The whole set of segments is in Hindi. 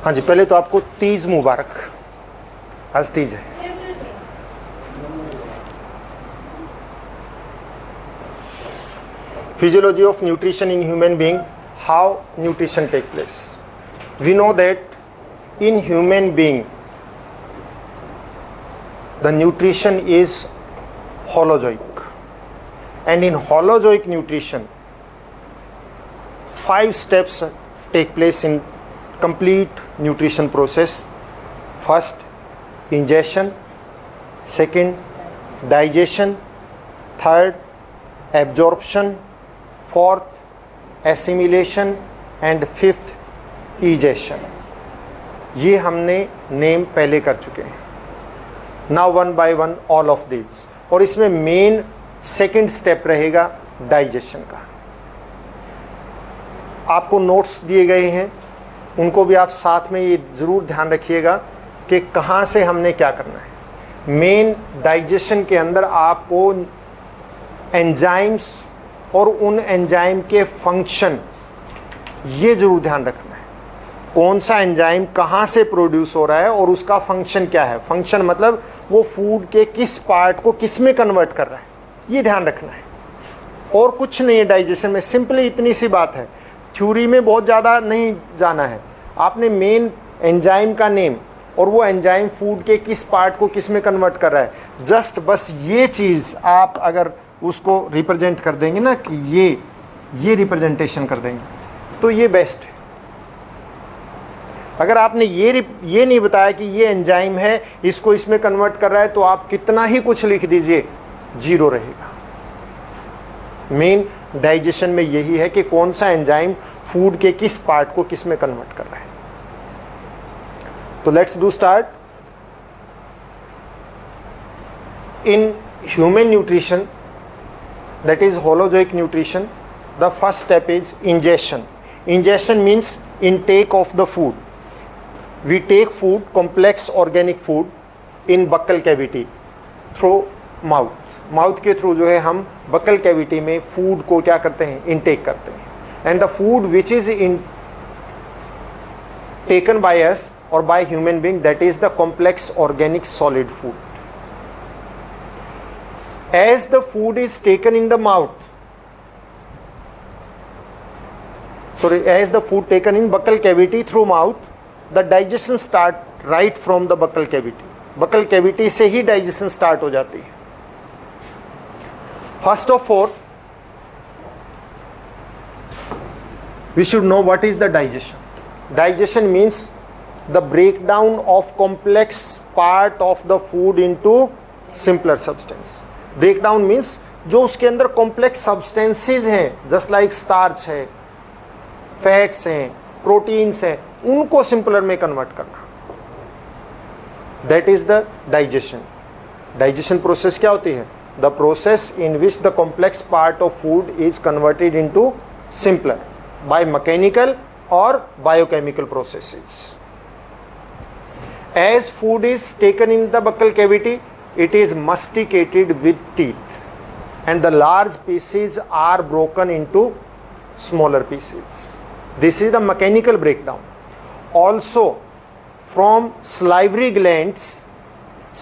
हाँ जी, पहले तो आपको तीज मुबारक। आज तीज है। Physiology of nutrition in human being, how nutrition take place. We know that in human being the nutrition is holozoic, and in holozoic nutrition 5 steps take place in complete nutrition process. First, ingestion. Second, digestion. Third, absorption. Fourth, assimilation. And fifth, egestion. ये हमने नेम पहले कर चुके हैं. Now one by one all of these. और इसमें मेन सेकेंड स्टेप रहेगा डाइजेशन का. आपको नोट्स दिए गए हैं, उनको भी आप साथ में ये ज़रूर ध्यान रखिएगा कि कहाँ से हमने क्या करना है. मेन डाइजेशन के अंदर आपको एंजाइम्स और उन एंजाइम के फंक्शन ये ज़रूर ध्यान रखना है. कौन सा एंजाइम कहाँ से प्रोड्यूस हो रहा है और उसका फंक्शन क्या है. फंक्शन मतलब वो फूड के किस पार्ट को किस में कन्वर्ट कर रहा है, ये ध्यान रखना है. और कुछ नहीं है डाइजेशन में, सिंपली इतनी सी बात है. थ्योरी में बहुत ज़्यादा नहीं जाना है. आपने मेन एंजाइम का नेम और वो एंजाइम फूड के किस पार्ट को किस में कन्वर्ट कर रहा है, जस्ट बस ये चीज़ आप अगर उसको रिप्रेजेंट कर देंगे ना कि ये रिप्रेजेंटेशन कर देंगे तो ये बेस्ट है. अगर आपने ये नहीं बताया कि ये एंजाइम है, इसको इसमें कन्वर्ट कर रहा है, तो आप कितना ही कुछ लिख दीजिए जीरो रहेगा. मेन डाइजेशन में यही है कि कौन सा एंजाइम फूड के किस पार्ट को किस में कन्वर्ट कर रहा है. तो let's do start. In human nutrition, that is holozoic nutrition, the first step is ingestion. Ingestion means intake of the food. We take food, complex organic food, in buccal cavity through mouth. Mouth के थ्रू जो है हम buccal cavity में food को क्या करते हैं, intake करते हैं. And the food which is taken by us or by human being, that is the complex organic solid food. As the food is taken in the mouth, as the food taken in buccal cavity through mouth, the digestion start right from the buccal cavity. Buccal cavity से ही digestion start हो जाती है. First of all, we should know what is the digestion. Digestion means the breakdown of complex part of the food into simpler substance. Breakdown means जो उसके अंदर कॉम्प्लेक्स सब्सटेंसेज हैं, जस्ट लाइक स्टार्च है, फैट्स हैं, प्रोटीन्स हैं, उनको सिंपलर में कन्वर्ट करना. That is the digestion. Digestion process क्या होती है? The process in which the complex part of food is converted into simpler by mechanical और biochemical processes. As food is taken in the buccal cavity, it is masticated with teeth and the large pieces are broken into smaller pieces. This is the mechanical breakdown. Also from salivary glands,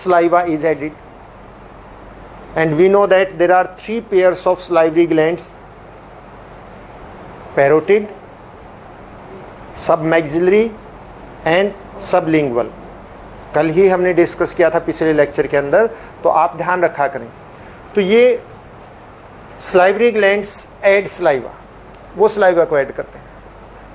saliva is added, and we know that there are 3 pairs of salivary glands: parotid, submaxillary and sublingual. कल ही हमने डिस्कस किया था पिछले लेक्चर के अंदर, तो आप ध्यान रखा करें. तो ये सलाइवरी ग्लैंड्स ऐड सलाइवा, वो सलाइवा को ऐड करते हैं.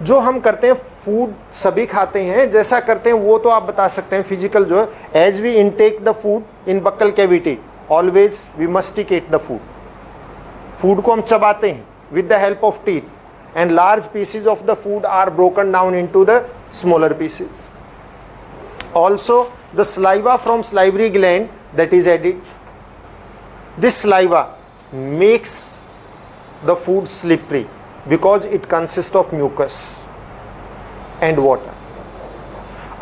जो हम करते हैं, फूड सभी खाते हैं, जैसा करते हैं वो तो आप बता सकते हैं. फिजिकल जो है, as we intake the food in buccal cavity, always we masticate the food. Food को हम चबाते हैं with the help of teeth, and large pieces of the food are broken down into the smaller pieces. Also the saliva from salivary gland that is added. This saliva makes the food slippery because it consists of mucus and water.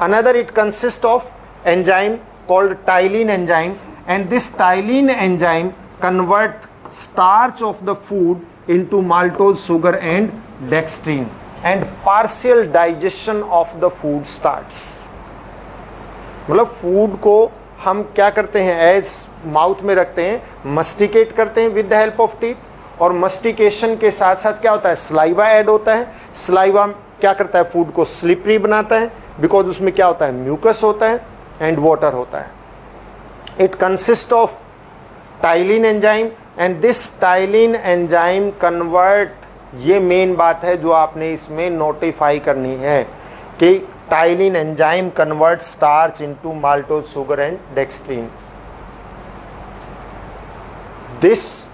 Another, it consists of enzyme called ptyalin enzyme, and this ptyalin enzyme convert starch of the food into maltose sugar and dextrine. And partial digestion of the food starts. मतलब फूड को हम क्या करते हैं, एज माउथ में रखते हैं, मस्टिकेट करते हैं with the help of teeth, और मस्टिकेशन के साथ साथ क्या होता है, स्लाइवा ऐड होता है। स्लाइवा क्या करता है, फूड को स्लिपरी बनाता है, बिकॉज उसमें क्या होता है, म्यूकस होता है एंड वाटर होता है। It consist of ptyalin enzyme and this ptyalin enzyme convert, ये मेन बात है जो आपने इसमें नोटिफाई करनी है कि ptyalin enzyme convert starch into maltose sugar and dextrin. This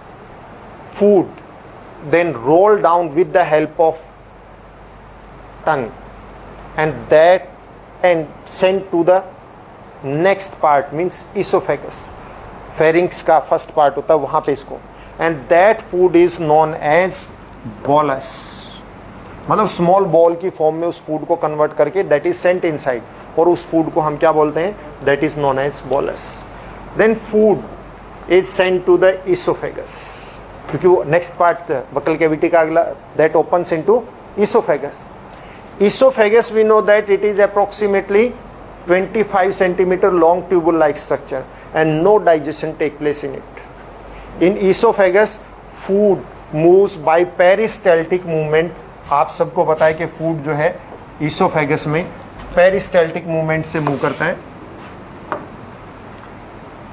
food then roll down with the help of tongue and sent to the next part means esophagus, pharynx का first part होता है वहाँ पे इसको, and that food is known as bolus। मतलब स्मॉल बॉल की फॉर्म में उस फूड को कन्वर्ट करके दैट इज सेंट इनसाइड, और उस फूड को हम क्या बोलते हैं, that is known as bolus। Then food is sent to the esophagus, क्योंकि वो नेक्स्ट पार्ट बकल कैविटी का अगला, that opens into oesophagus. Oesophagus we know that it is approximately 25 centimetre long tubal like structure and no digestion take place in it. In oesophagus food moves by peristaltic movement. आप सबको पता है कि फूड जो है ईसोफेगस में पेरिस्टाल्टिक मूवमेंट से मूव करता है।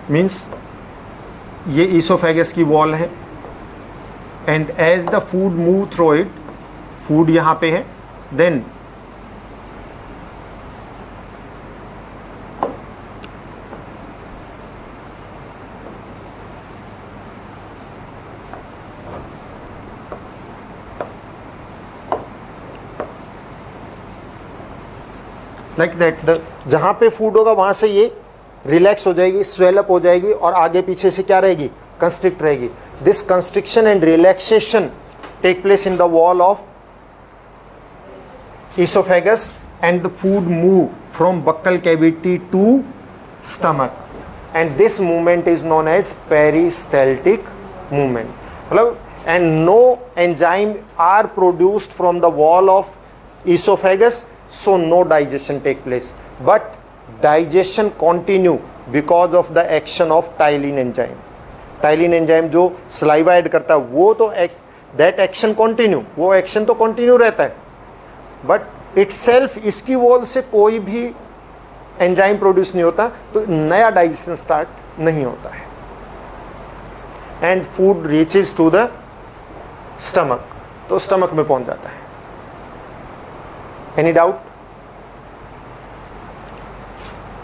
मीन्स ये ईसोफेगस की वॉल है and as the food move through it, food यहाँ पे है, then like that, the जहाँ पे फूड होगा वहाँ से ये रिलैक्स हो जाएगी, स्वेल अप हो जाएगी, और आगे पीछे से क्या रहेगी, कंस्ट्रिक्ट रहेगी। This constriction and relaxation take place in the wall of esophagus and the food move from buccal cavity to stomach, and this movement is known as peristaltic movement। मतलब and no enzyme are produced from the wall of esophagus, so no digestion take place, but digestion continue because of the action of ptyalin enzyme. Ptyalin enzyme जो सलाइवा ऐड करता है वो तो दैट एक्शन कंटिन्यू, वो एक्शन तो कंटिन्यू रहता है, बट इटसेल्फ इसकी वॉल से कोई भी एंजाइम प्रोड्यूस नहीं होता, तो नया डाइजेशन स्टार्ट नहीं होता है, and food reaches to the stomach, तो स्टमक में पहुंच जाता है। Any doubt?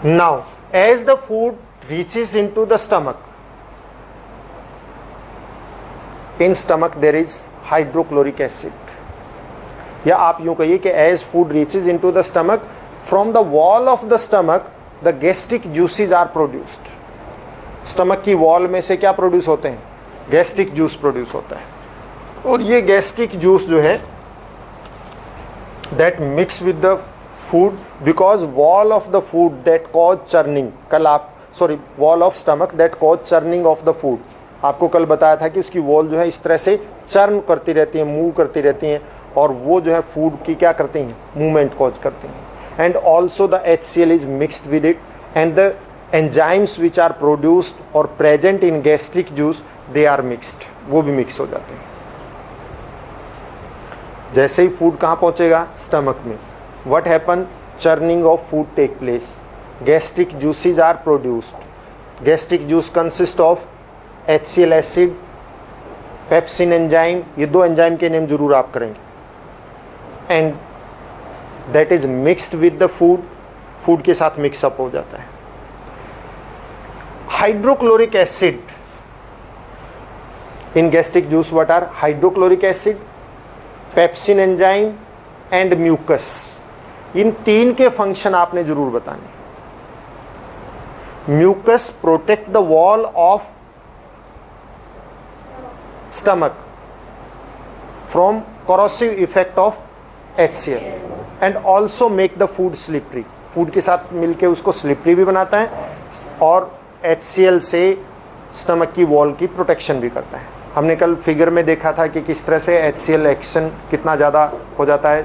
Now as the food reaches into the stomach, in stomach there is hydrochloric acid, या आप यूं कहिए कि as food reaches into the stomach, from the wall of the stomach the gastric juices are produced. Stomach की वॉल में से क्या प्रोड्यूस होते हैं, गैस्ट्रिक जूस प्रोड्यूस होता है, और ये गैस्ट्रिक जूस जो है that mix with the food, because wall of the food that cause churning, wall of stomach that cause churning of the food. आपको कल बताया था कि उसकी वॉल जो है इस तरह से चर्न करती रहती है, मूव करती रहती हैं, और वो जो है फूड की क्या करती हैं, मूवमेंट कॉज करती हैं। And also the HCl is mixed with it, and the enzymes which are produced और present in gastric juice they are mixed, वो भी मिक्स हो जाते हैं। जैसे ही फूड कहाँ पहुँचेगा, स्टमक में, what happen, churning of food take place, gastric juices are produced. Gastric juice consist of HCl acid, pepsin enzyme, ये दो एंजाइम के नेम जरूर आप करेंगे, and that is mixed with the food, food के साथ मिक्सअप हो जाता है। Hydrochloric acid in gastric juice, what are hydrochloric acid, pepsin enzyme and mucus. इन तीन के फंक्शन आपने जरूर बताने। Mucus protect the wall of stomach from corrosive effect of HCl and also make the food slippery। Food के साथ मिलके उसको स्लिपरी भी बनाता है और HCl से स्टमक की वॉल की प्रोटेक्शन भी करता है। हमने कल फिगर में देखा था कि किस तरह से HCl एक्शन कितना ज़्यादा हो जाता है,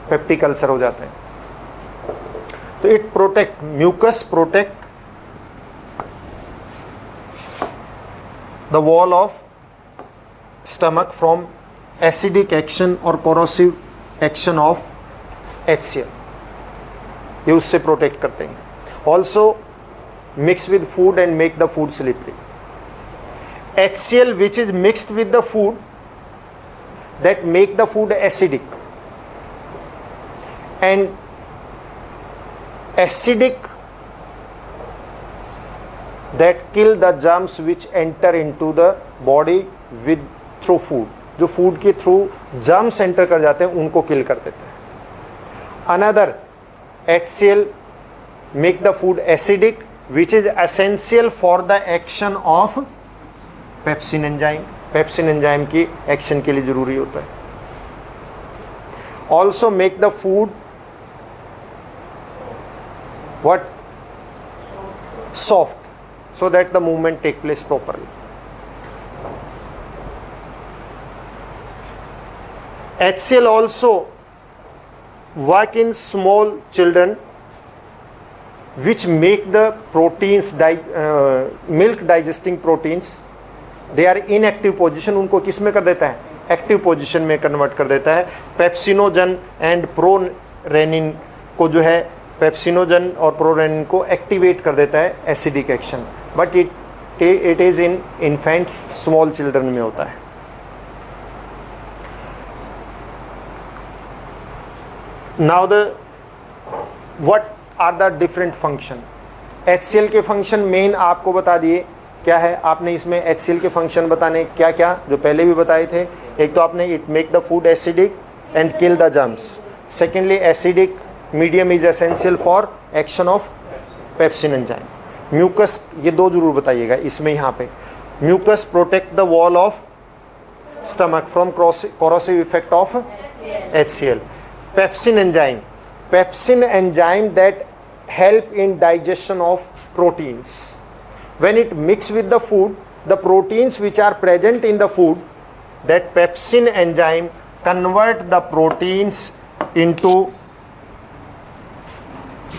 पेप्टिक अल्सर हो जाते हैं। तो it protect, mucus protect the wall of stomach from acidic action और कोरोसिव एक्शन ऑफ HCl, ये उससे प्रोटेक्ट करते हैं। Also mix with food and make the food slippery. HCl which is mixed with the food that make the food acidic, and acidic that kill the germs which enter into the body with through food, जो फूड के थ्रू जर्म्स एंटर कर जाते हैं उनको किल कर देते हैं। Another HCl make the food acidic which is essential for the action of pepsin enzyme, pepsin enzyme की एक्शन के लिए जरूरी होता है। Also make the food what soft so that the movement take place properly. HCl also work in small children which make the proteins, milk digesting proteins, they are inactive position, उनको किस में कर देता है, एक्टिव पोजिशन में कन्वर्ट कर देता है। पेप्सिनोजन एंड प्रोरेनिन को जो है, पेप्सिनोजन और प्रोरेनिन को एक्टिवेट कर देता है acidic action, but it is in infants, small children में होता है। Now the what are the different function. HCl के फंक्शन मेन आपको बता दिए क्या है, आपने इसमें HCl के फंक्शन बताने क्या क्या, जो पहले भी बताए थे। एक तो आपने it make the food acidic and kill the germs. Secondly acidic medium is essential for action of pepsin enzyme. Mucus, ये दो जरूर बताइएगा इसमें, यहाँ पे mucus protect the wall of stomach from corrosive effect of HCl। Pepsin enzyme, pepsin enzyme that help in digestion of proteins. When it mix with the food, the proteins which are present in the food, that pepsin enzyme convert the proteins into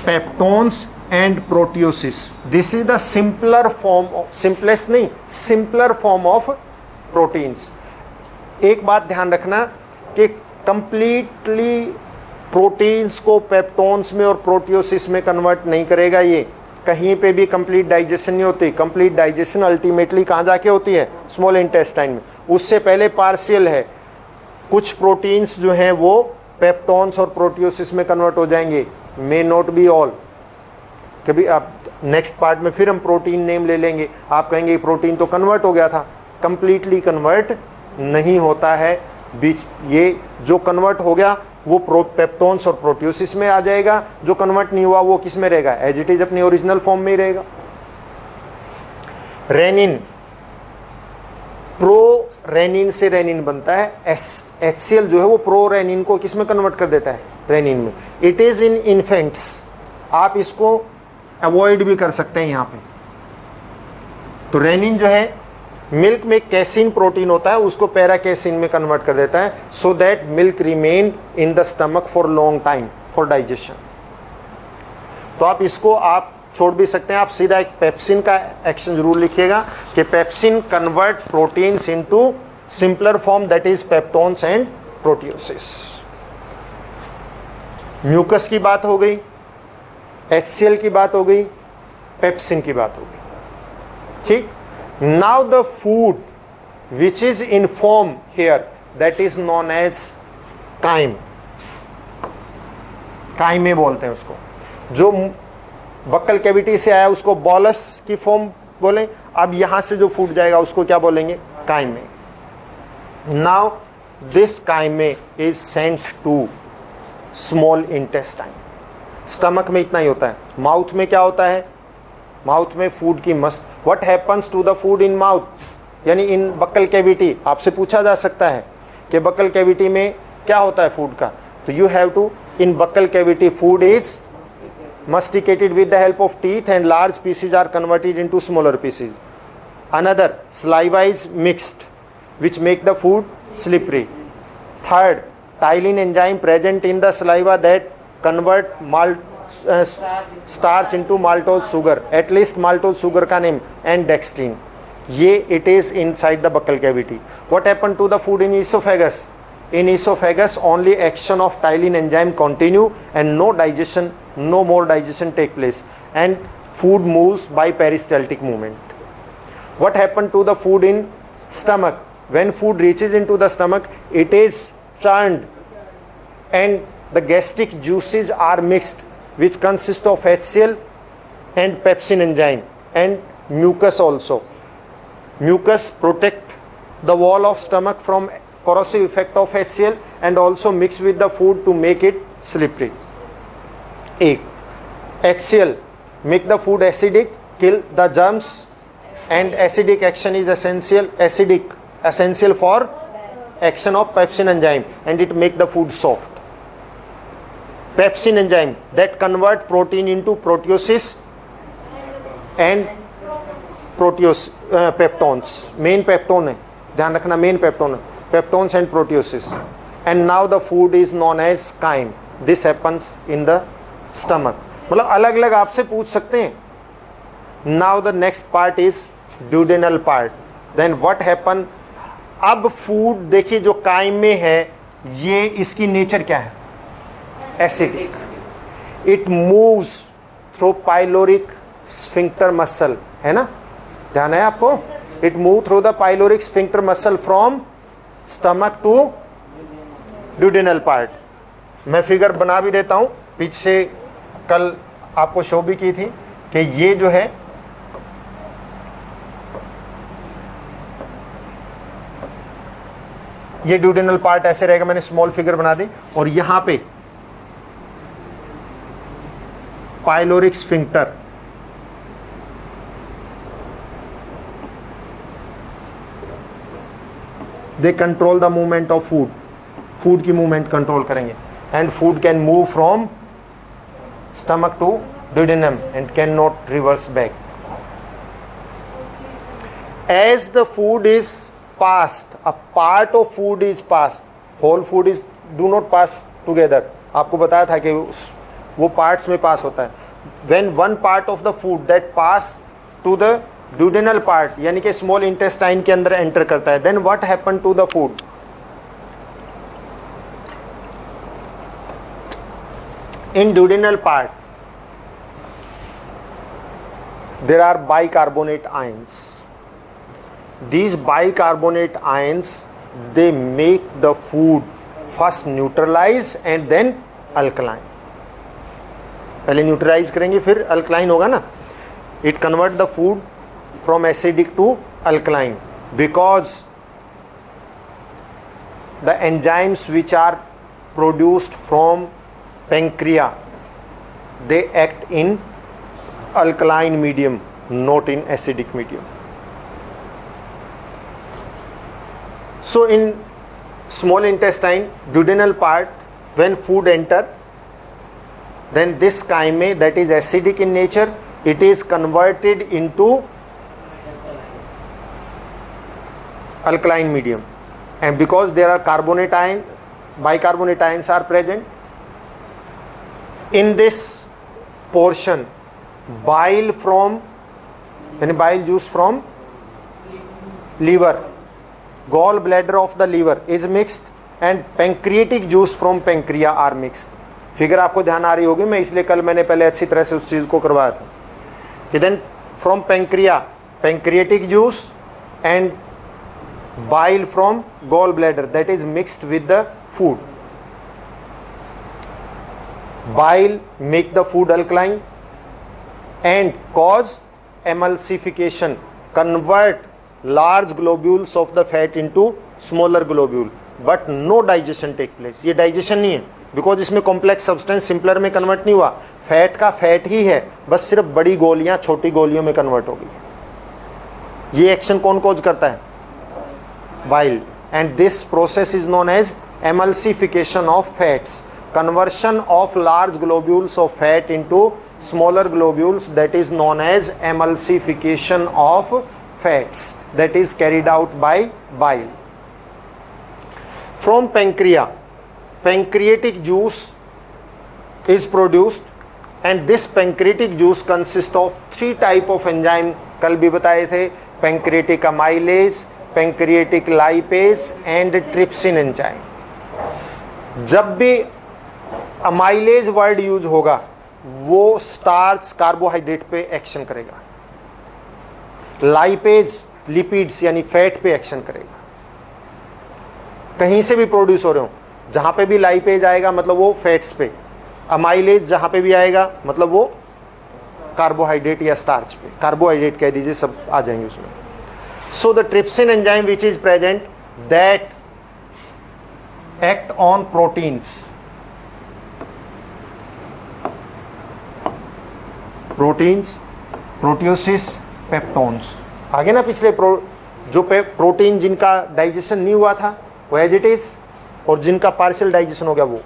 peptones and proteoses. This is the simpler form of, simplest नहीं, simpler form of proteins. एक बात ध्यान रखना कि completely proteins को peptones में और proteoses में convert नहीं करेगा ये, कहीं पे भी कंप्लीट डाइजेशन नहीं होती। कंप्लीट डाइजेशन अल्टीमेटली कहाँ जाके होती है, स्मॉल इंटेस्टाइन में। उससे पहले पार्शियल है, कुछ प्रोटीन्स जो हैं वो पेप्टोन्स और प्रोटियोसिस में कन्वर्ट हो जाएंगे, मे नॉट बी ऑल। कभी आप नेक्स्ट पार्ट में फिर हम प्रोटीन नेम ले लेंगे, आप कहेंगे प्रोटीन तो कन्वर्ट हो गया था, कंप्लीटली कन्वर्ट नहीं होता है। बीच ये जो कन्वर्ट हो गया वो पेप्टोन्स और प्रोटियोसिस में आ जाएगा, जो कन्वर्ट नहीं हुआ वो किस में रहेगा, एज इट इज अपनी ओरिजिनल फॉर्म में ही रहेगा। रेनिन, प्रो रेनिन से रेनिन बनता है। HCl जो है वो प्रो रेनिन को किस में कन्वर्ट कर देता है, रेनिन में। इट इज इन इन्फेंट्स, आप इसको अवॉइड भी कर सकते हैं यहाँ पे। तो रेनिन जो है मिल्क में कैसिन प्रोटीन होता है, उसको पैराकैसिन में कन्वर्ट कर देता है, so that milk remain in the stomach for long time for digestion. तो आप इसको आप छोड़ भी सकते हैं, आप सीधा एक पेप्सिन का एक्शन जरूर लिखिएगा कि pepsin convert proteins into simpler form, that is peptones and proteoses. Mucus की बात हो गई, HCl की बात हो गई, पेप्सिन की बात हो गई, ठीक। Now the food which is in form here, that is known as chyme, काइमे बोलते हैं उसको। जो बक्कल कैविटी से आया उसको बॉलस की फॉर्म बोलें, अब यहां से जो फूड जाएगा उसको क्या बोलेंगे, chyme. Now this chyme is sent to small intestine. Stomach में इतना ही होता है, माउथ में क्या होता है, माउथ में फूड की मस्त, what happens to the food in mouth, यानी इन बक्कल कैविटी। आपसे पूछा जा सकता है कि बक्कल कैविटी में क्या होता है फूड का, तो you have to, in buccal cavity food is masticated with the help of teeth and large pieces are converted into smaller pieces. Another, saliva is mixed which make the food slippery. Third, ptyalin enzyme present in the saliva that convert starch into maltose sugar, at least maltose sugar का name, and dextrin. ये it is inside the buccal cavity. What happened to the food in esophagus? In esophagus only action of ptyalin enzyme continue and no more digestion take place, and food moves by peristaltic movement. What happened to the food in stomach? When food reaches into the stomach, it is churned and the gastric juices are mixed, which consist of HCl and pepsin enzyme and mucus also. Mucus protect the wall of stomach from corrosive effect of HCl and also mix with the food to make it slippery. HCl make the food acidic, kill the germs, and acidic action is essential for action of pepsin enzyme, and it make the food soft. Pepsin enzyme that convert protein into proteoses and peptones. Main peptone है, ध्यान रखना main peptone, peptones and proteoses. And now the food is known as chyme. This happens in the stomach. मतलब अलग अलग आपसे पूछ सकते हैं. Now the next part is duodenal part. Then what happen? अब फूड देखिए जो काइम में है, ये इसकी नेचर क्या है? Acidic. It moves through pyloric sphincter muscle, है ना, ध्यान है आपको? It move through the pyloric sphincter muscle from stomach to duodenal part. मैं फिगर बना भी देता हूं, पीछे कल आपको शो भी की थी कि ये जो है ये ड्यूडेनल पार्ट ऐसे रहेगा, मैंने स्मॉल फिगर बना दी, और यहां पे pyloric sphincter, they control the movement of food. Food की मूवमेंट कंट्रोल करेंगे, and food can move from stomach to duodenum and cannot reverse back. As the food is passed, a part of food is passed, whole food is do not pass together. आपको बताया था कि वो parts में pass होता है. When one part of the food that pass to the duodenal part, यानी कि small intestine के अंदर enter करता है, then what happened to the food? In duodenal part, there are bicarbonate ions. These bicarbonate ions, they make the food first neutralize and then alkaline. पहले न्यूट्रलाइज करेंगे फिर अल्कलाइन होगा ना. It convert the food from acidic to alkaline because the enzymes which are produced from pancreas, they act in alkaline medium, not in acidic medium. So in small intestine, duodenal part, when food enter, then this chyme that is acidic in nature, it is converted into alkaline medium, and because there are carbonate ion, bicarbonate ions are present in this portion, bile from, yani bile juice from liver, gall bladder of the liver is mixed, and pancreatic juice from pancreas are mixed. Figure आपको ध्यान आ रही होगी, मैं इसलिए कल मैंने पहले अच्छी तरह से उस चीज़ को करवाया था कि then from pancreas, pancreatic juice and bile from gall bladder that is mixed with the food. Bile make the food alkaline and cause emulsification, convert large globules of the fat into smaller globule, but no digestion take place. ये digestion नहीं है, बिकॉज इसमें कॉम्प्लेक्स सब्सटेंस सिंपलर में कन्वर्ट नहीं हुआ, फैट का फैट ही है, बस सिर्फ बड़ी गोलियां छोटी गोलियों में कन्वर्ट हो गई. ये एक्शन कौन कॉज करता है? Bile. And this process is known as emulsification of fats, conversion of large globules of fat into smaller globules, that is known as emulsification of fats, that is carried out by bile. from pancreatic juice is produced, and this pancreatic juice consists of 3 type of enzyme. कल भी बताए थे, pancreatic amylase, pancreatic lipase and trypsin enzyme. जब भी amylase वर्ड यूज होगा वो स्टार्च कार्बोहाइड्रेट पे एक्शन करेगा, लाइपेज लिपिड्स यानी फैट पे एक्शन करेगा. कहीं से भी प्रोड्यूस हो रहे हो, जहां पे भी लाइपेज आएगा मतलब वो फैट्स पे, अमाइलेज जहां पे भी आएगा मतलब वो कार्बोहाइड्रेट या स्टार्च पे, कार्बोहाइड्रेट कह दीजिए, सब आ जाएंगे उसमें. So the trypsin enzyme which is present that act on proteins, proteoses, peptones. आगे ना पिछले जो प्रोटीन जिनका डाइजेशन नहीं हुआ था वो एज इट इज, और जिनका पार्शियल डाइजेशन हो गया वो.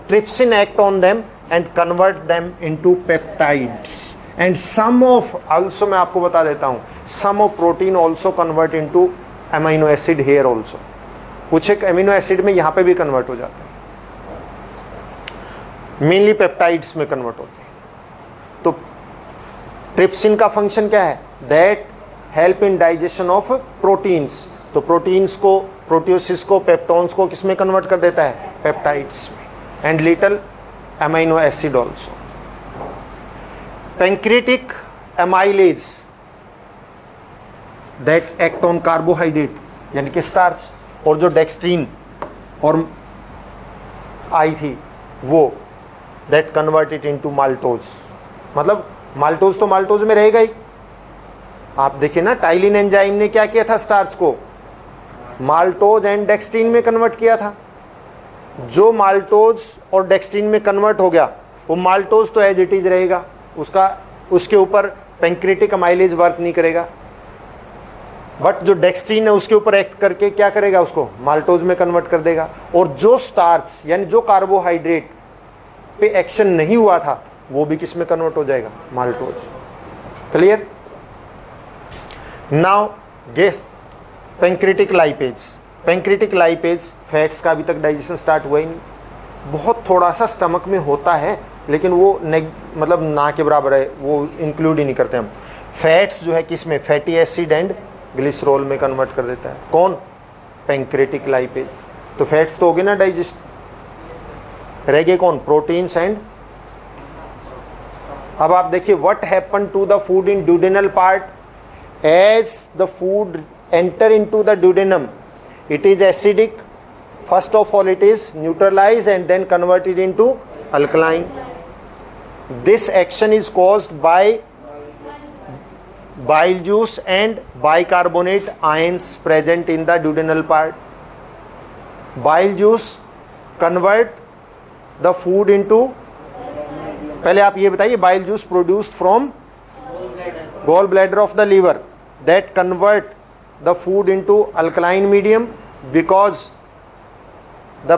Trypsin act on them and convert them into peptides, and some of also, मैं आपको बता देता हूं, some of protein also convert into amino acid here also. कुछ एक अमीनो एसिड में यहां पे भी कन्वर्ट हो जाते हैं, मेनली पेप्टाइड्स में कन्वर्ट होते हैं. तो ट्रिप्सिन का फंक्शन क्या है? That help in digestion of proteins. तो प्रोटीन्स को, प्रोटियोसिस को, पेप्टोन्स को किस में कन्वर्ट कर देता है? पेप्टाइड्स में. And little amino acid also. Pancreatic amylase that act on carbohydrate यानी कि स्टार्च, और जो डेक्स्ट्रीन और आई थी वो that convert it into maltose. मतलब माल्टोज तो माल्टोज में रहेगा ही. आप देखिए ना, टाइलिन एंजाइम ने क्या किया था? स्टार्च को माल्टोज एंड डेक्स्ट्रीन में कन्वर्ट किया था. जो माल्टोज और डेक्स्ट्रीन में कन्वर्ट हो गया वो माल्टोज तो एज इट इज रहेगा, उसके ऊपर पैंक्रियाटिक अमाइलेज वर्क नहीं करेगा. बट जो डेक्स्ट्रीन है उसके ऊपर एक्ट करके क्या करेगा? उसको माल्टोज में कन्वर्ट कर देगा. और जो स्टार्च यानी जो कार्बोहाइड्रेट पे एक्शन नहीं हुआ था वो भी किस में कन्वर्ट हो जाएगा? Maltose. Clear? Now guess pancreatic lipase. Pancreatic lipase fats का अभी तक डाइजेशन स्टार्ट हुआ ही नहीं. बहुत थोड़ा सा स्टमक में होता है लेकिन वो मतलब ना के बराबर है, वो इंक्लूड ही नहीं करते हम. फैट्स जो है किस में? फैटी एसिड एंड ग्लिसरॉल में कन्वर्ट कर देता है. कौन? Pancreatic lipase. तो फैट्स तो हो गए ना डाइजेस्ट, रह गए कौन? Proteins and. अब आप देखिए what happen to the food in duodenal part. As the food enter into the duodenum it is acidic. First of all it is neutralized and then converted into alkaline. This action is caused by bile juice and bicarbonate ions present in the duodenal part. Bile juice convert the food into, पहले आप ये बताइए, bile juice produced from gallbladder of the liver that convert the food into alkaline medium because the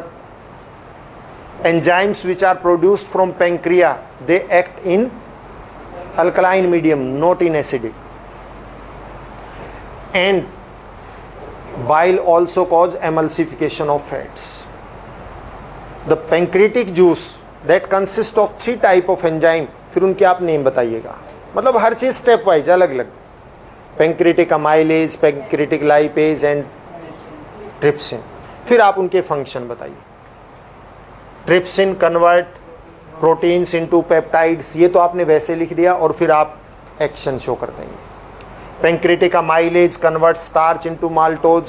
enzymes which are produced from pancreas they act in alkaline medium, not in acidic. And bile also cause emulsification of fats. The pancreatic juice that consists of 3 type of enzyme, फिर उनके आप नेम बताइएगा. मतलब हर चीज स्टेप वाइज अलग अलग. Pancreatic amylase, pancreatic lipase and trypsin. फिर आप उनके फंक्शन बताइए. Trypsin convert proteins into peptides, ये तो आपने वैसे लिख दिया और फिर आप एक्शन शो कर देंगे. Pancreatic amylase convert starch into maltose,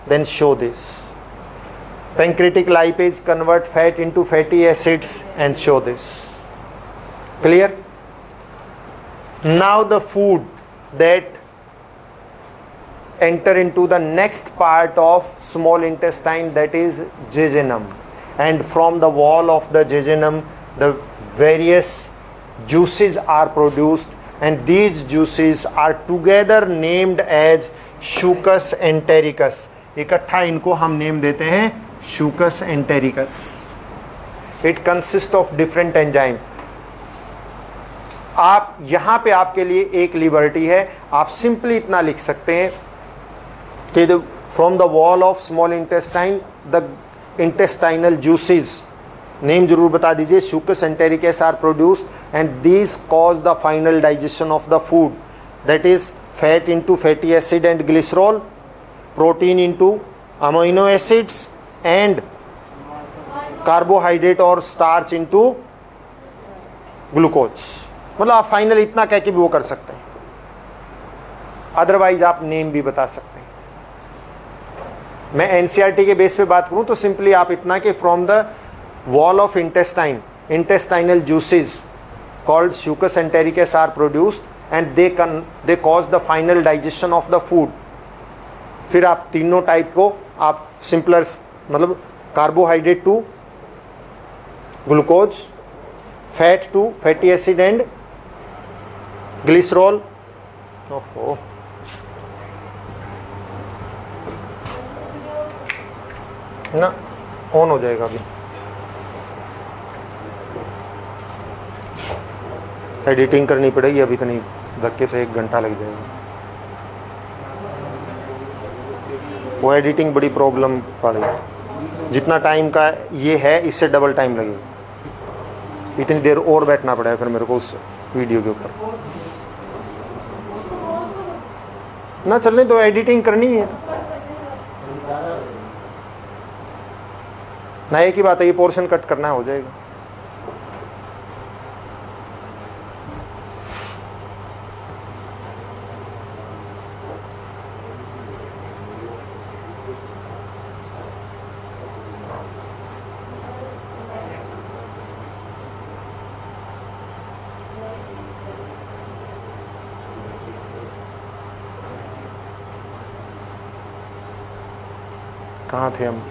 then show this. Pancreatic lipase convert fat into fatty acids and show this. Clear? Now the food that enter into the next part of small intestine, that is jejunum, and from the wall of the jejunum the various juices are produced, and these juices are together named as Schucus entericus. इकट्ठा इनको हम नेम देते हैं Schucus entericus. It consists of different enzyme. आप यहां पे आपके लिए एक लिबर्टी है, आप सिंपली इतना लिख सकते हैं कि from the wall of small intestine the intestinal juices, name जरूर बता दीजिए, succus entericus are produced and these cause the final digestion of the food, that is fat into fatty acid and glycerol, protein into amino acids and carbohydrate और स्टार्च इंटू ग्लूकोज। मतलब आप फाइनल इतना कह के भी वो कर सकते हैं, अदरवाइज आप नेम भी बता सकते हैं। मैं एनसीईआरटी के बेस पे बात करूं तो सिंपली आप इतना कि from the wall of intestine intestinal juices called succus entericus are produced and they cause the final digestion of the food. फिर आप तीनों टाइप को आप सिंपलर, मतलब carbohydrate to glucose, fat to fatty acid and glycerol. ओहो, ना ऑन हो जाएगा अभी, एडिटिंग करनी पड़ेगी अभी, तो नहीं धक्के से 1 घंटा लग जाएगा। वो एडिटिंग बड़ी प्रॉब्लम वाली है, जितना टाइम का ये है इससे डबल टाइम लगेगा, इतनी देर और बैठना पड़ेगा फिर मेरे को उस वीडियो के ऊपर। ना चलने तो एडिटिंग करनी है ना, एक ही बात है, ये पोर्शन कट करना हो जाएगा। कहाँ थे हम?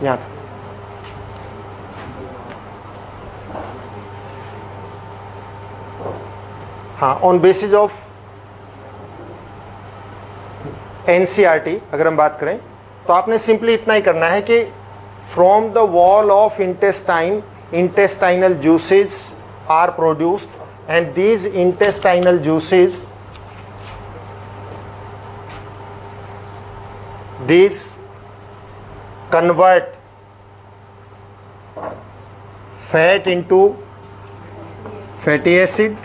यहाँ था। हाँ, ऑन बेसिस ऑफ एनसीईआरटी अगर हम बात करें तो आपने सिंपली इतना ही करना है कि from the wall of intestine intestinal juices are produced and these intestinal juices, these convert fat into fatty acid,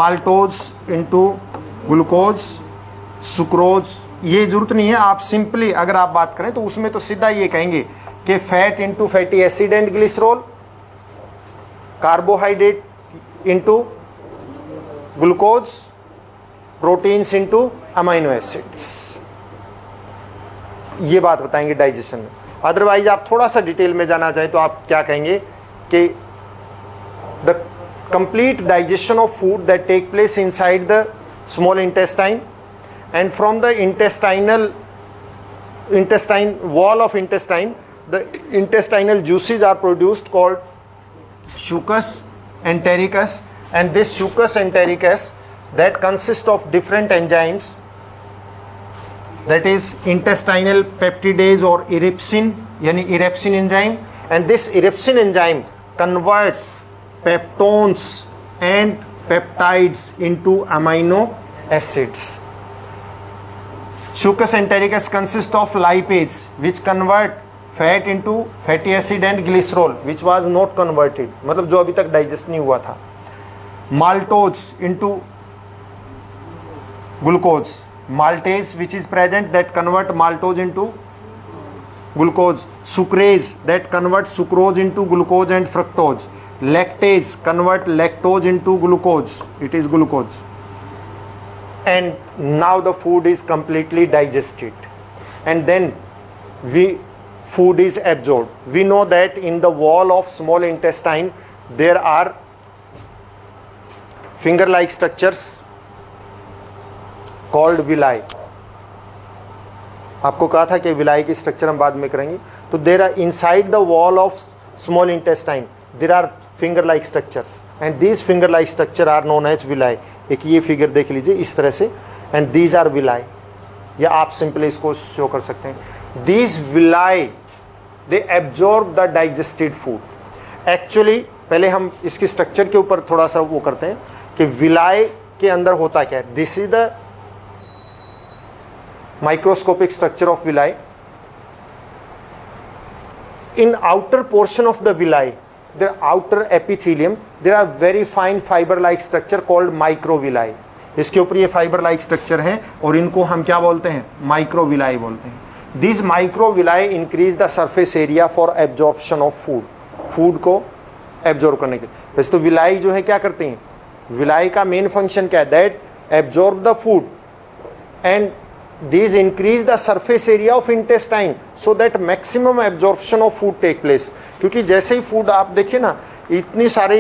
maltose into glucose, sucrose. ये जरूरत नहीं है, आप सिंपली अगर आप बात करें तो उसमें तो सीधा ये कहेंगे कि fat into fatty acid and glycerol, carbohydrate into glucose, proteins into amino acids. ये बात बताएंगे डाइजेशन में। अदरवाइज आप थोड़ा सा डिटेल में जाना चाहें तो आप क्या कहेंगे कि the complete digestion of food that take place inside the small intestine and from the intestine wall of intestine the intestinal juices are produced called Shookus entericus, and this Shookus entericus that consists of different enzymes, that is intestinal peptidase or erepsin, yani erepsin enzyme, and this erepsin enzyme convert peptones and peptides into amino acids. Shookus entericus consists of lipase which convert fat into fatty acid and glycerol which was not converted, मतलब जो अभी तक डाइजेस्ट नहीं हुआ था। Maltose into glucose, maltase which is present that convert maltose into glucose, sucrase that convert sucrose into glucose and fructose, lactase convert lactose into glucose, it is glucose, and now the food is completely digested and then food is absorbed. We know that in the wall of small intestine there are finger-like structures called villi. आपको कहा था कि विलाई की स्ट्रक्चर हम बाद में करेंगे. तो there are inside the wall of small intestine there are finger like structures and these finger like structure are known as villi. एक ये फिगर देख लीजिए इस तरह से, एंड दीज आर विलाई, या आप सिंपली इसको शो कर सकते हैं. These villi they absorb the digested food actually पहले हम इसकी स्ट्रक्चर के ऊपर थोड़ा सा वो करते हैं कि विलाय के अंदर होता क्या है. This is the microscopic structure of विलाय. In outer portion of the villi, the outer epithelium, there are very fine fiber-like structure called microvilli. इसके ऊपर ये fiber-like structure है और इनको हम क्या बोलते हैं? Microvilli बोलते हैं. These microvilli increase the surface area for absorption of food. Food को absorb करने के लिए. वैसे तो villi जो है क्या करते हैं? Villi का main function क्या है? That absorb the food and these increase the surface area of intestine so that maximum absorption of food take place. क्योंकि जैसे ही फूड आप देखिए ना, इतनी सारी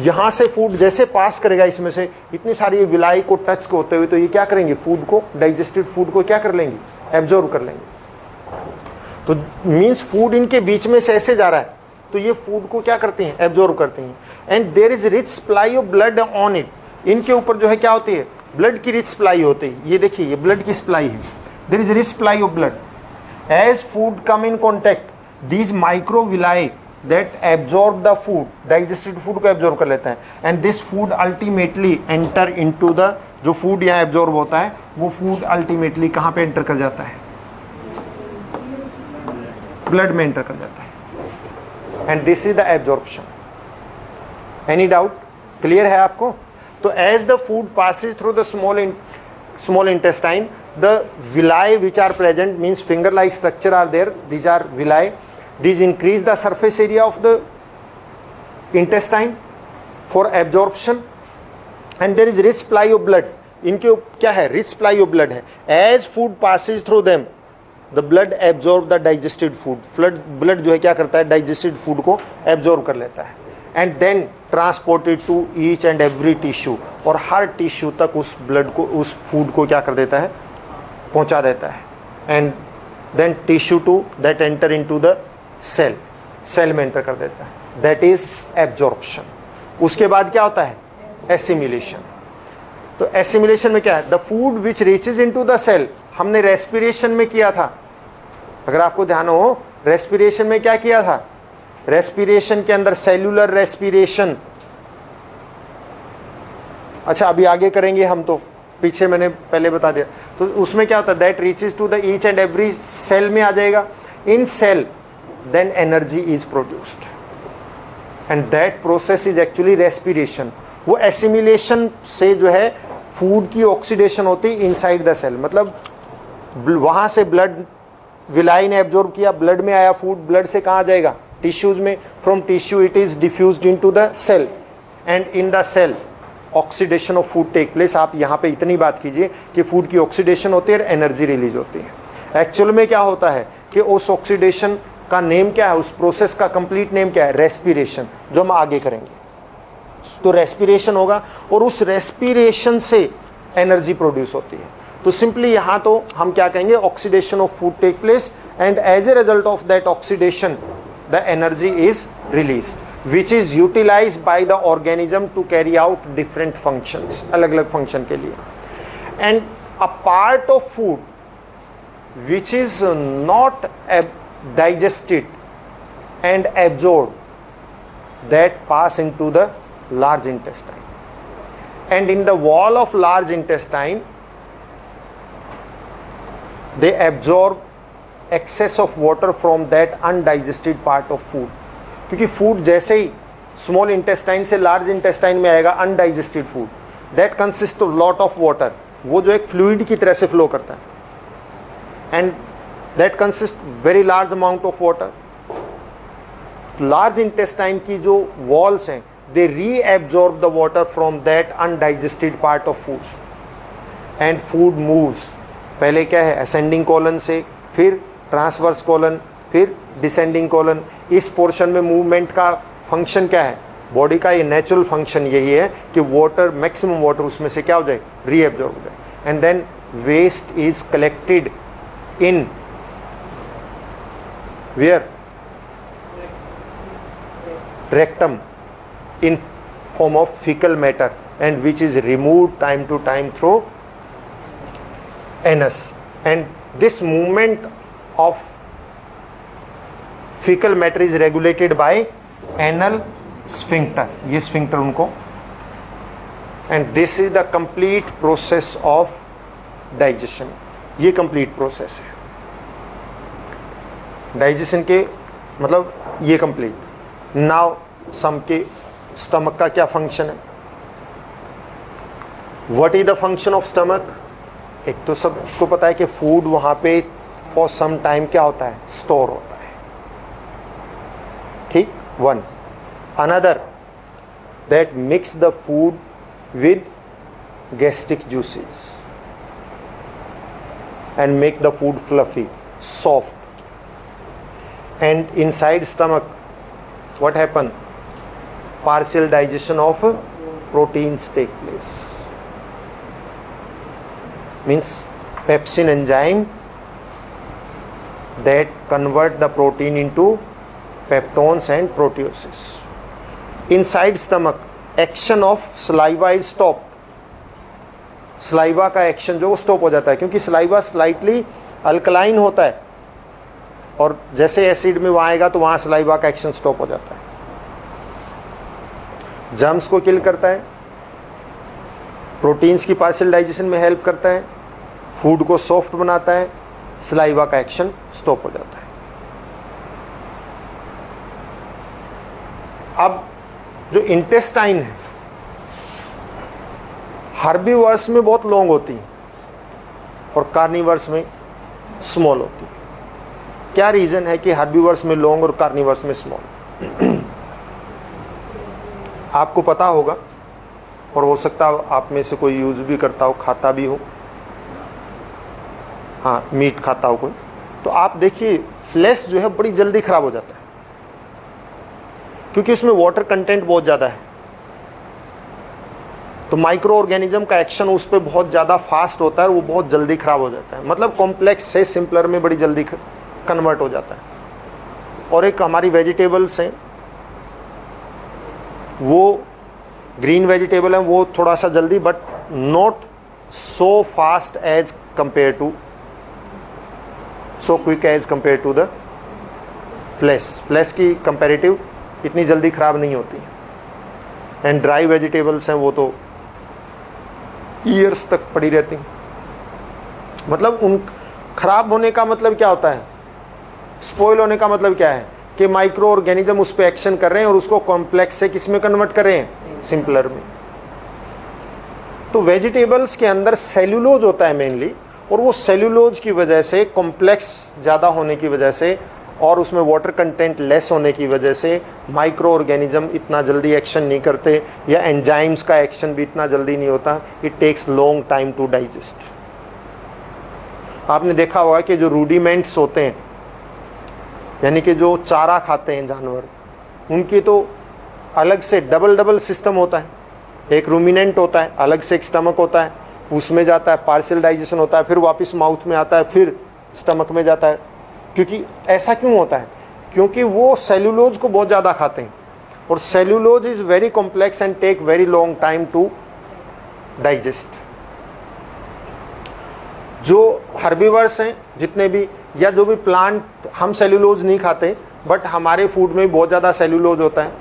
यहाँ से फूड जैसे पास करेगा इसमें से, इतनी सारी विलाई को टच होते हुए, तो ये क्या करेंगे? फूड को, डाइजेस्टेड फूड को क्या कर लेंगे? एब्जॉर्ब कर लेंगे. तो मीन्स फूड इनके बीच में से ऐसे जा रहा है, तो ये फूड को क्या करते हैं? एब्जॉर्ब करते हैं. And there is rich supply of blood on it. इनके ऊपर जो है क्या होती है? ब्लड की रिच सप्लाई होती है. ये देखिए, ये ब्लड की सप्लाई है. There is rich supply of blood. As food come in contact, these microvilli that absorb the food, digested food को एब्जॉर्ब कर लेता है. And this food ultimately enter into the, जो फूड यहाँ एब्जॉर्ब होता है वो फूड अल्टीमेटली कहाँ पे एंटर कर जाता है? ब्लड में एंटर कर जाता है. And this is the absorption. Any doubt? Clear है आपको? तो as the food passes through the small intestine, the villi which are present, means finger like structure are there, these are villi. These increase the surface area of the intestine for absorption and there is rich supply of blood. इनके क्या है? rich supply of blood है. As food passes through them, the blood absorb the digested food. blood जो है क्या करता है? digested food को absorb कर लेता है. And then transported to each and every tissue, और हर टिश्यू तक उस ब्लड को, उस फूड को क्या कर देता है? पहुंचा देता है. And then tissue to that enter into the cell, cell में एंटर कर देता है. That is absorption. उसके बाद क्या होता है? एसिमिलेशन. तो एसिमिलेशन में क्या है? The food which reaches into the cell. हमने रेस्पिरेशन में किया था, अगर आपको ध्यान हो, रेस्पिरेशन में क्या किया था? रेस्पिरेशन के अंदर सेल्यूलर रेस्पिरेशन. अच्छा, अभी आगे करेंगे हम, तो पीछे मैंने पहले बता दिया. तो उसमें क्या होता है? That reaches to the each and every cell में आ जाएगा. In cell then energy is produced and that process is actually respiration. वो एसिमिलेशन से जो है फूड की ऑक्सीडेशन होती है इनसाइड द सेल. मतलब वहां से ब्लड, विलाई ने एब्जॉर्ब किया, ब्लड में आया फूड, ब्लड से कहाँ जाएगा? टिश्यूज में. From tissue it is diffused into the cell and in the cell oxidation of food take place. आप यहाँ पे इतनी बात कीजिए कि फूड की ऑक्सीडेशन होती है और एनर्जी रिलीज होती है. एक्चुअल में क्या होता है कि उस ऑक्सीडेशन का नेम क्या है? उस प्रोसेस का कंप्लीट नेम क्या है? रेस्पिरेशन, जो हम आगे करेंगे. तो रेस्पिरेशन होगा और उस रेस्पिरेशन से एनर्जी प्रोड्यूस होती है. तो सिंपली यहाँ तो हम क्या कहेंगे? Oxidation of food take place and as a result of that oxidation the energy is released, which is utilized by the organism to carry out different functions, अलग अलग function के लिए. And a part of food which is not digested and absorbed, that pass into the large intestine. And in the wall of large intestine, they absorb excess of water from that undigested part of food. क्योंकि फूड जैसे ही स्मॉल इंटेस्टाइन से लार्ज इंटेस्टाइन में आएगा, undigested food, that consist of lot of water. वो जो एक फ्लूइड की तरह से फ्लो करता है and that consist very large amount of water. Large intestine की जो वॉल्स हैं, they reabsorb the water from that undigested part of food and food moves. पहले क्या है? असेंडिंग कॉलन से, फिर ट्रांसवर्स कॉलन, फिर डिसेंडिंग कॉलन. इस पोर्शन में मूवमेंट का फंक्शन क्या है? बॉडी का ये नेचुरल फंक्शन यही है कि वाटर, मैक्सिमम वाटर उसमें से क्या हो जाए? रीएब्जॉर्ब हो जाए. And then waste is collected in where? Rectum, in form of faecal matter, and which is removed time to time through anus. And this movement of fecal matter is regulated by anal sphincter, ये स्फिंक्टर उनको, and this is the complete process of digestion. ये कंप्लीट प्रोसेस है डाइजेशन के, मतलब ये कंप्लीट। नाउ सम के स्टमक का क्या फंक्शन है, what is the function of stomach. एक तो सबको पता है कि फूड वहाँ पे फॉर सम टाइम क्या होता है, स्टोर होता है, ठीक, one. Another that mix the food with gastric juices and make the food fluffy, soft, and inside stomach what happen, partial digestion of proteins take place, means pepsin enzyme that convert the protein into peptones and proteases. Inside stomach action of saliva is stopped, saliva का एक्शन जो वो स्टॉप हो जाता है, क्योंकि सलाइवा स्लाइटली अल्कलाइन होता है और जैसे एसिड में वहाँ आएगा तो वहाँ सलाइवा का एक्शन स्टॉप हो जाता है, जर्म्स को किल करता है, प्रोटीन्स की पार्शियल डाइजेशन में हेल्प करता है, फूड को सॉफ्ट बनाता है, सलाइवा का एक्शन स्टॉप हो जाता है। अब जो इंटेस्टाइन है हर्बीवर्स में बहुत लॉन्ग होती है और कार्निवर्स में स्मॉल होती है। क्या रीज़न है कि हर्बीवर्स में लॉन्ग और कार्निवर्स में स्मॉल? आपको पता होगा और हो सकता है आप में से कोई यूज़ भी करता हो, खाता भी हो, हाँ मीट खाता हो कोई, तो आप देखिए फ्लैश जो है बड़ी जल्दी ख़राब हो जाता है क्योंकि उसमें वाटर कंटेंट बहुत ज़्यादा है, तो माइक्रो ऑर्गेनिज्म का एक्शन उस पर बहुत ज़्यादा फास्ट होता है और वो बहुत जल्दी ख़राब हो जाता है, मतलब कॉम्प्लेक्स से सिंपलर में बड़ी जल्दी कन्वर्ट हो जाता है। और एक हमारी वेजिटेबल्स हैं, वो ग्रीन वेजिटेबल हैं, वो थोड़ा सा जल्दी but not so fast as compare to, so quick as compare to the flesh की कंपेरेटिव इतनी जल्दी ख़राब नहीं होती है। एंड ड्राई वेजिटेबल्स हैं वो तो ईयर्स तक पड़ी रहती हैं। मतलब उन ख़राब होने का मतलब क्या होता है, स्पॉइल होने का मतलब क्या है कि माइक्रो ऑर्गेनिज्म उस पर एक्शन कर रहे हैं और उसको कॉम्प्लेक्स से किस में कन्वर्ट कर रहे हैं, सिंपलर में। तो वेजिटेबल्स के अंदर सेल्यूलोज होता है मेनली, और वो सेल्यूलोज की वजह से कॉम्प्लेक्स ज़्यादा होने की वजह से और उसमें वाटर कंटेंट लेस होने की वजह से माइक्रो ऑर्गेनिज्म इतना जल्दी एक्शन नहीं करते, या एंजाइम्स का एक्शन भी इतना जल्दी नहीं होता। It takes long time to digest. आपने देखा होगा कि जो रूडिमेंट्स होते हैं, यानी कि जो चारा खाते हैं जानवर, उनकी तो अलग से डबल सिस्टम होता है। एक रूमिनेंट होता है, अलग से एक स्टमक होता है, उसमें जाता है, पार्शियल डाइजेशन होता है, फिर वापस माउथ में आता है, फिर स्टमक में जाता है। क्योंकि ऐसा क्यों होता है, क्योंकि वो सेल्यूलोज को बहुत ज़्यादा खाते हैं और cellulose is very complex and take very long time to digest. जो हर्बीवर्स हैं जितने भी, या जो भी प्लांट, हम सेल्यूलोज नहीं खाते बट हमारे फूड में बहुत ज़्यादा सेल्यूलोज होता है,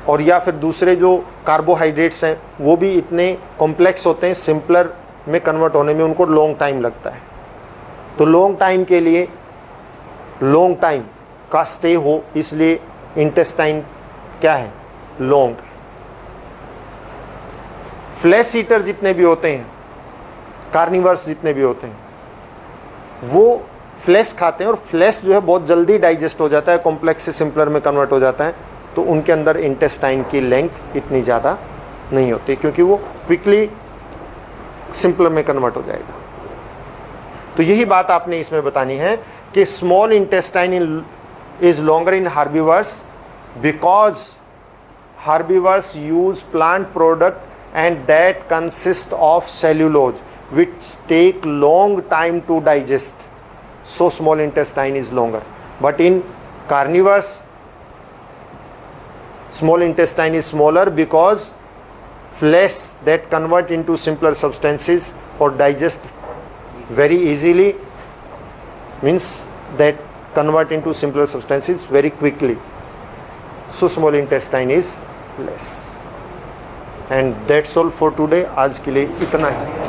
और या फिर दूसरे जो कार्बोहाइड्रेट्स हैं वो भी इतने कॉम्प्लेक्स होते हैं, सिंपलर में कन्वर्ट होने में उनको लॉन्ग टाइम लगता है। तो लॉन्ग टाइम के लिए, लॉन्ग टाइम का स्टे हो, इसलिए इंटेस्टाइन क्या है, लॉन्ग। फ्लैश ईटर जितने भी होते हैं, कार्निवर्स जितने भी होते हैं, वो फ्लैश खाते हैं और फ्लैश जो है बहुत जल्दी डाइजेस्ट हो जाता है, कॉम्प्लेक्स से सिंपलर में कन्वर्ट हो जाता है, तो उनके अंदर इंटेस्टाइन की लेंथ इतनी ज़्यादा नहीं होती क्योंकि वो क्विकली सिंपलर में कन्वर्ट हो जाएगा। तो यही बात आपने इसमें बतानी है कि small intestine is longer in herbivores because herbivores use plant product and that consist of cellulose which take long time to digest, so small intestine is longer. But in carnivores, small intestine is smaller because flesh that convert into simpler substances or digest very easily, means that convert into simpler substances very quickly. So small intestine is less. And that's all for today. आज के लिए इतना ही।